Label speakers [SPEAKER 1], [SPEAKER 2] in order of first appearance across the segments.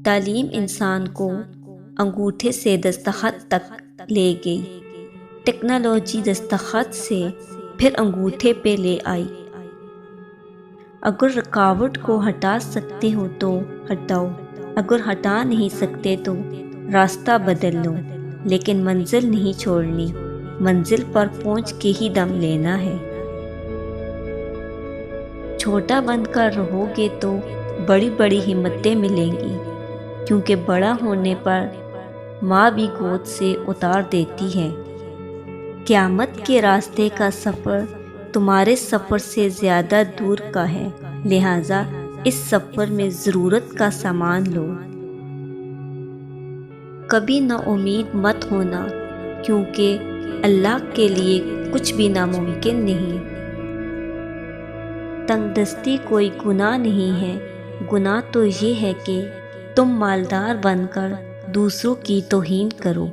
[SPEAKER 1] تعلیم انسان کو انگوٹھے سے دستخط تک لے گئی، ٹیکنالوجی دستخط سے پھر انگوٹھے پہ لے آئی۔ اگر رکاوٹ کو ہٹا سکتے ہو تو ہٹاؤ، اگر ہٹا نہیں سکتے تو راستہ بدل لو، لیکن منزل نہیں چھوڑنی، منزل پر پہنچ کے ہی دم لینا ہے۔ چھوٹا بن کر رہو گے تو بڑی بڑی ہمتیں ملیں گی، کیونکہ بڑا ہونے پر ماں بھی گود سے اتار دیتی ہے۔ قیامت کے راستے کا سفر تمہارے سفر سے زیادہ دور کا ہے، لہٰذا اس سفر میں ضرورت کا سامان لو۔ کبھی نا امید مت ہونا، کیونکہ اللہ کے لیے کچھ بھی ناممکن نہیں۔ تنگ دستی کوئی گناہ نہیں ہے، گناہ تو یہ ہے کہ تم مالدار بن کر دوسروں کی توہین کرو۔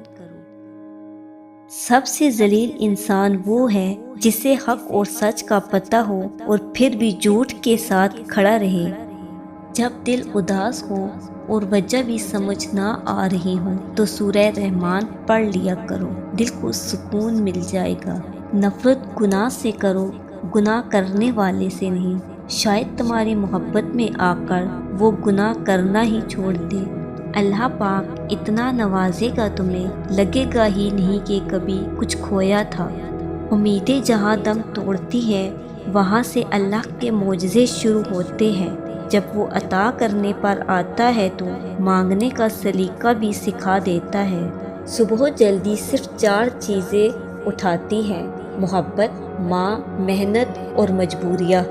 [SPEAKER 1] سب سے ذلیل انسان وہ ہے جسے حق اور سچ کا پتہ ہو اور پھر بھی جھوٹ کے ساتھ کھڑا رہے۔ جب دل اداس ہو اور وجہ بھی سمجھ نہ آ رہی ہو تو سورہ رحمان پڑھ لیا کرو، دل کو سکون مل جائے گا۔ نفرت گناہ سے کرو، گناہ کرنے والے سے نہیں، شاید تمہاری محبت میں آ کر وہ گناہ کرنا ہی چھوڑ دے۔ اللہ پاک اتنا نوازے گا تمہیں، لگے گا ہی نہیں کہ کبھی کچھ کھویا تھا۔ امیدیں جہاں دم توڑتی ہیں وہاں سے اللہ کے معجزے شروع ہوتے ہیں۔ جب وہ عطا کرنے پر آتا ہے تو مانگنے کا سلیقہ بھی سکھا دیتا ہے۔ صبح جلدی صرف 4 چیزیں اٹھاتی ہیں: محبت، ماں، محنت اور مجبوریاں۔